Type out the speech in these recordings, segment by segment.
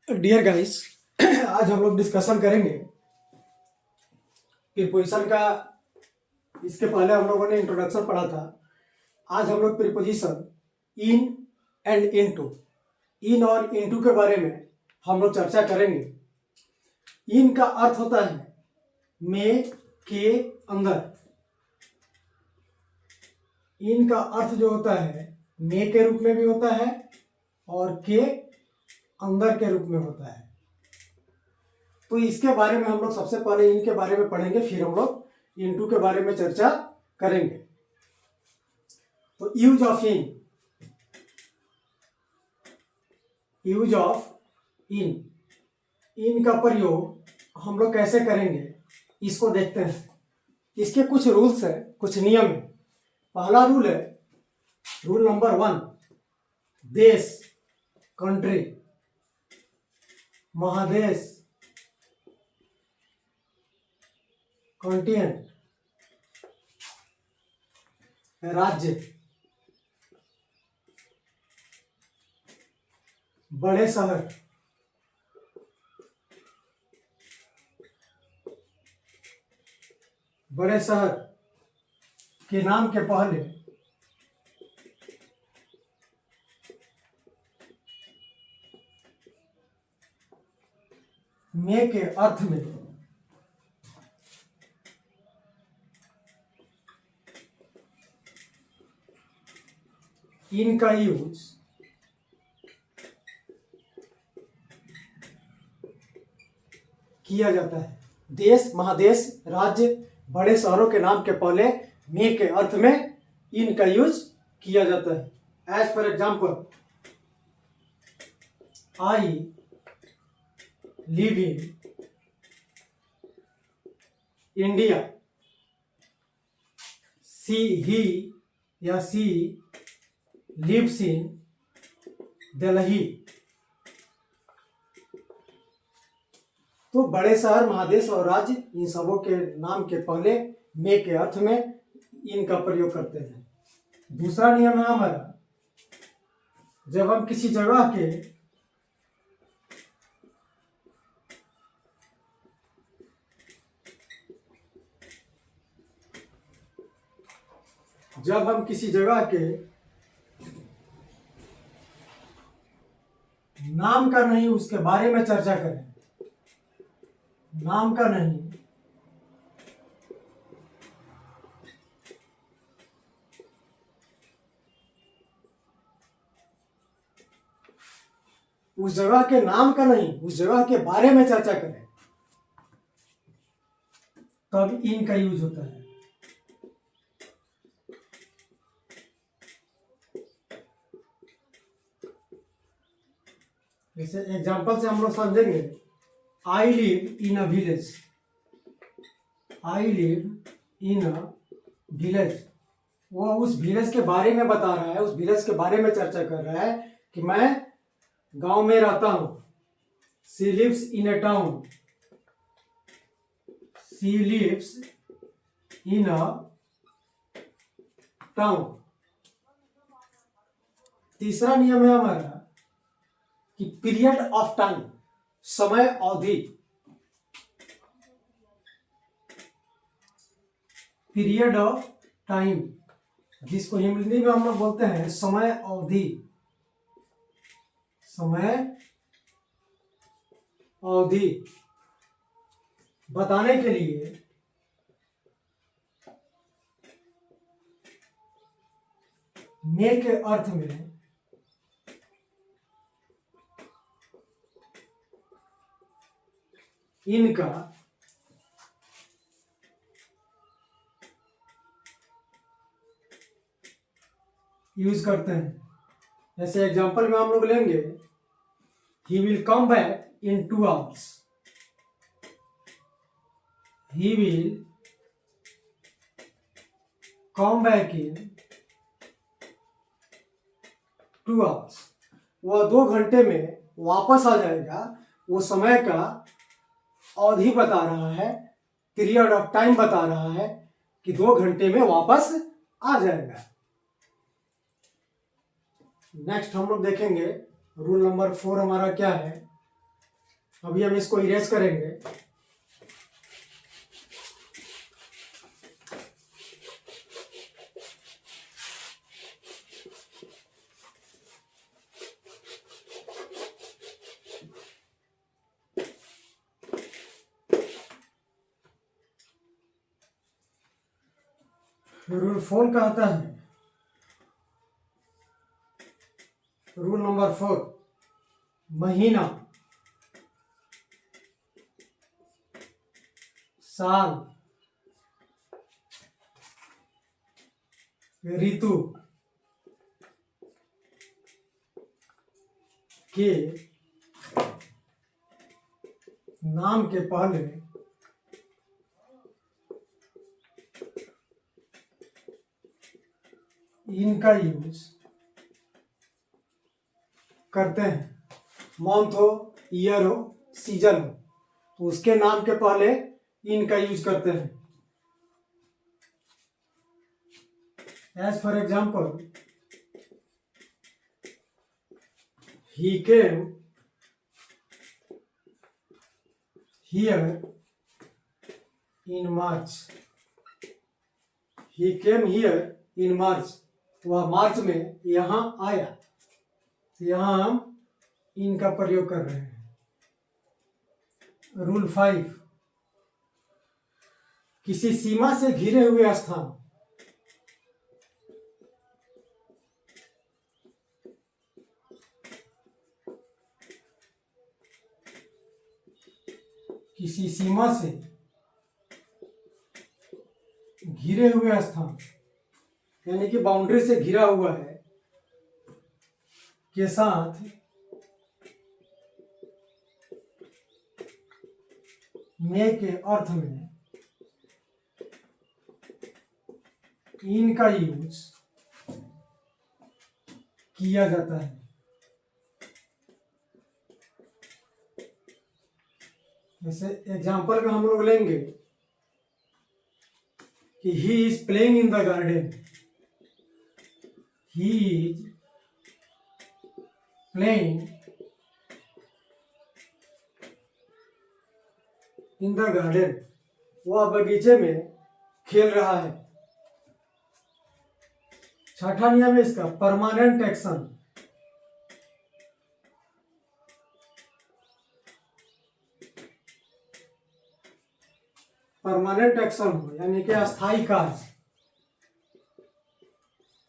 Dear guys, आज हम लोग डिस्कशन करेंगे प्रीपोजिशन का। इसके पहले हम लोगों ने इंट्रोडक्शन पढ़ा था। आज हम लोग प्रीपोजिशन इन एंड इनटू, इन और इनटू के बारे में हम लोग चर्चा करेंगे। इन का अर्थ होता है में, के, अंदर। इन का अर्थ जो होता है में के रूप में भी होता है और के अंदर के रूप में होता है। तो इसके बारे में हम लोग सबसे पहले इनके बारे में पढ़ेंगे, फिर हम लोग इनटू के बारे में चर्चा करेंगे। तो use of in, use of in का प्रयोग हम लोग कैसे करेंगे इसको देखते हैं। इसके कुछ रूल्स है, कुछ नियम है। पहला रूल है रूल नंबर 1, देश, कंट्री, महादेश, कॉन्टिनेंट, राज्य, बड़े शहर, बड़े शहर के नाम के पहले में के अर्थ में इनका यूज किया जाता है। देश, महादेश, राज्य, बड़े शहरों के नाम के पहले में के अर्थ में इनका यूज किया जाता है। As for example, I live in India, he या सी लिव्स इन दिल्ली। तो बड़े शहर, महादेश और राज्य, इन सबों के नाम के पहले में के अर्थ में इनका प्रयोग करते हैं। दूसरा नियम है हमारा, जब हम किसी जगह के नाम का नहीं उसके बारे में चर्चा करें, नाम का नहीं उस जगह के नाम का नहीं उस जगह के बारे में चर्चा करें, तब इन का यूज होता है। जैसे एग्जांपल से हम लोग समझेंगे, आई live in a village, I live in a village. वो उस विलेज के बारे में बता रहा है, उस विलेज के बारे में चर्चा कर रहा है कि मैं गांव में रहता हूं। She lives in a town, she lives in a town. तीसरा नियम है हमारा कि पीरियड ऑफ टाइम, समय अवधि, पीरियड ऑफ टाइम, जिसको हिंदी में हम लोग बोलते हैं समय अवधि, समय अवधि बताने के लिए में के अर्थ में इनका यूज करते हैं। जैसे एग्जांपल में हम लोग लेंगे, he will come back in 2 hours, he will come back in 2 hours। वह 2 घंटे में वापस आ जाएगा। वो समय का अवधि बता रहा है, पीरियड ऑफ टाइम बता रहा है कि 2 घंटे में वापस आ जाएगा। नेक्स्ट हम लोग देखेंगे रूल नंबर 4 हमारा क्या है। अभी हम इसको इरेज करेंगे। रूल 4 कहता है, रूल नंबर 4, महीना, साल, ऋतु के नाम के पहले इनका यूज करते हैं। मंथ हो, ईयर हो, सीजन हो, तो उसके नाम के पहले इनका यूज करते हैं। As for example, he came here in March. He came here in March. वह मार्च में यहाँ आया। यहाँ हम इनका प्रयोग कर रहे हैं। रूल 5, किसी सीमा से घिरे हुए स्थान, किसी सीमा से घिरे हुए स्थान यानी कि बाउंड्री से घिरा हुआ है के साथ में के अर्थ में इनका यूज किया जाता है। जैसे एग्जाम्पल में हम लोग लेंगे कि he is playing in the garden. He is playing in the garden. वह बगीचे में खेल रहा है। छठा नियम है इसका, परमानेंट एक्शन। परमानेंट एक्शन हो यानी कि अस्थायी कार्य,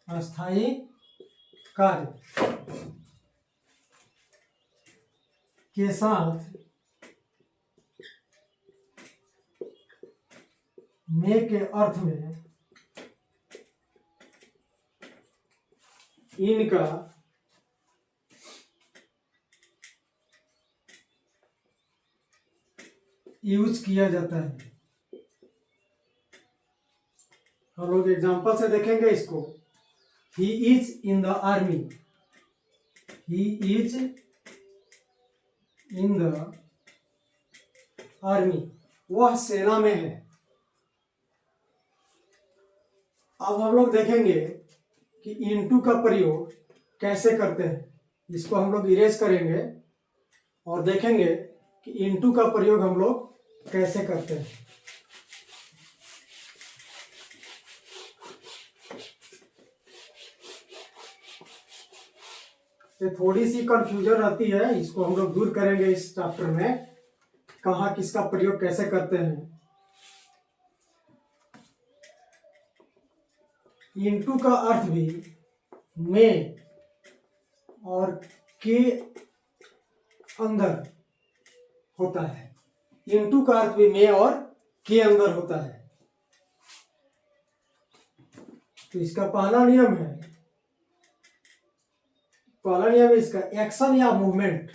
अस्थायी कार्य के साथ में के अर्थ में इनका यूज किया जाता है। हम लोग एग्जाम्पल से देखेंगे इसको। He is in the army. He is in the army, वह सेना में है। अब हम लोग देखेंगे कि इनटू का प्रयोग कैसे करते हैं। इसको हम लोग इरेज करेंगे और देखेंगे कि इनटू का प्रयोग हम लोग कैसे करते हैं। ये थोड़ी सी कंफ्यूजन रहती है, इसको हम लोग दूर करेंगे इस चैप्टर में, कहाँ किसका प्रयोग कैसे करते हैं। इनटू का अर्थ भी में और के अंदर होता है। इनटू का अर्थ भी में और के अंदर होता है। तो इसका पहला नियम है, पहला नियम है इसका, एक्शन या मूवमेंट।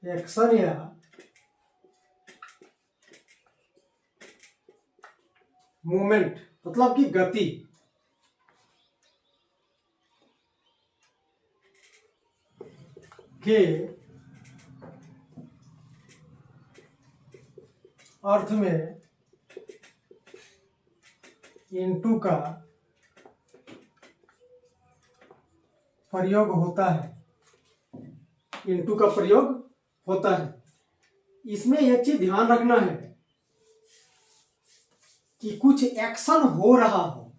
एक्शन या मूवमेंट मतलब कि गति। के अर्थ में इनटू का प्रयोग होता है। इनटू का प्रयोग होता है। इसमें यह चीज ध्यान रखना है कि कुछ एक्शन हो रहा हो,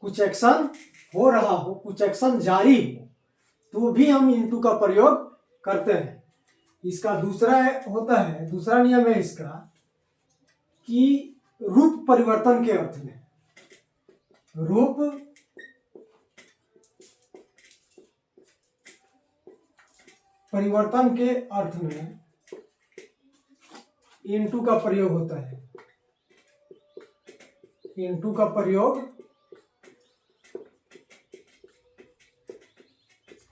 कुछ एक्शन हो रहा हो, कुछ एक्शन जारी हो, तो भी हम इनटू का प्रयोग करते हैं। इसका दूसरा होता है, दूसरा नियम है इसका कि रूप परिवर्तन के अर्थ में, रूप परिवर्तन के अर्थ में इनटू का प्रयोग होता है। इनटू का प्रयोग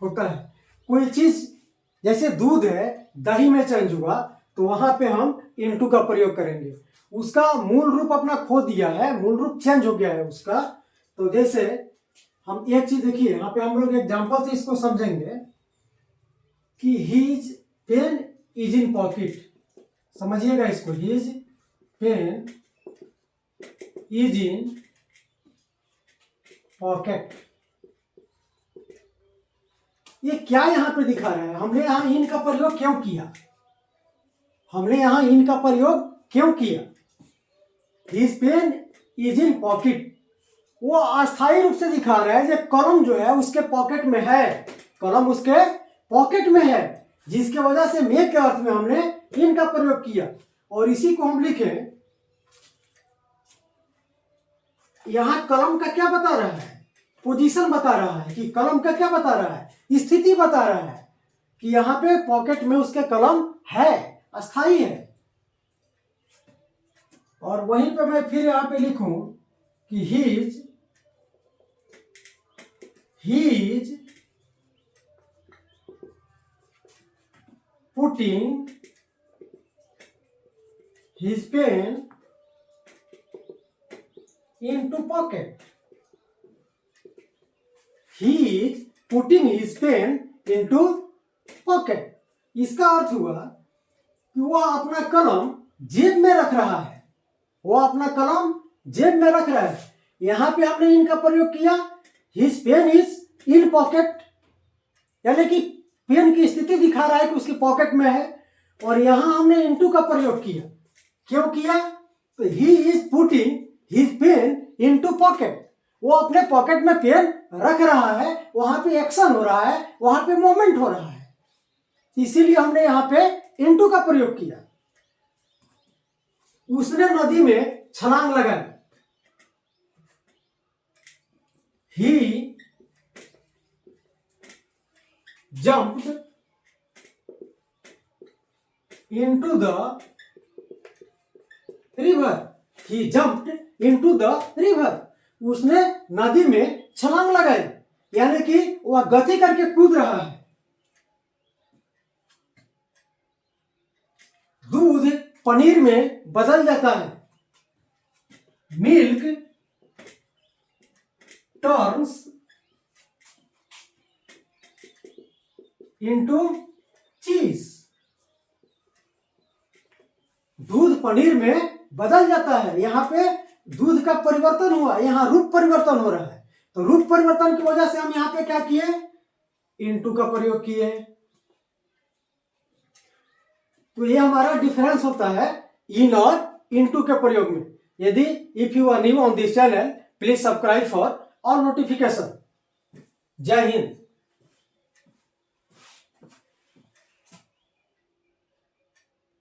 होता है। कोई चीज जैसे दूध है, दही में चेंज हुआ तो वहां पे हम इनटू का प्रयोग करेंगे। उसका मूल रूप अपना खो दिया है, मूल रूप चेंज हो गया है उसका। तो जैसे हम एक चीज देखिए, यहाँ पे हम लोग एग्जांपल से इसको समझेंगे कि his pen is in pocket. समझिएगा इसको, his pen is in pocket. ये क्या यहां पे दिखा रहा है? हमने यहां इन का प्रयोग क्यों किया? हमने यहां इन का प्रयोग क्यों किया? His pen is in pocket, वो अस्थायी रूप से दिखा रहा है कि कलम जो है उसके पॉकेट में है, कलम उसके पॉकेट में है, जिसके वजह से मे के अर्थ में हमने इन का प्रयोग किया। और इसी को हम लिखें, यहां कलम का क्या बता रहा है? पोजीशन बता रहा है कि कलम का क्या बता रहा है? स्थिति बता रहा है कि यहां पे पॉकेट में उसके कलम है, अस्थाई है। और वहीं पे मैं फिर यहां पे लिखूं कि he's putting his pen into pocket. He is putting his pen into pocket. इसका अर्थ हुआ कि वह अपना कलम जेब में रख रहा है, वो अपना कलम जेब में रख रहा है। यहां पे हमने इनका प्रयोग किया, his pen is in pocket, यानी कि पेन की स्थिति दिखा रहा है कि उसकी पॉकेट में है। और यहां हमने into का प्रयोग किया। क्यों किया? तो he is putting his pen into pocket, वो अपने पॉकेट में पेन रख रहा है, वहां पे एक्शन हो रहा है, वहां पे मूवमेंट हो रहा है, इसीलिए हमने यहां पे into का प्रयोग किया। उसने नदी में छलांग लगाई, he jumped into the river, he jumped into the river, उसने नदी में छलांग लगाई, यानी कि वह गति करके कूद रहा है। दूध पनीर में बदल जाता है, मिल्क टर्न्स इनटू चीज, दूध पनीर में बदल जाता है। यहां पे दूध का परिवर्तन हुआ, यहां रूप परिवर्तन हो रहा है। तो रूप परिवर्तन की वजह से हम यहां पे क्या किए? इनटू का प्रयोग किए। तो ये हमारा डिफरेंस होता है इन और इनटू के प्रयोग में। यदि if you are new on this channel, please subscribe for all notification. जय हिंद।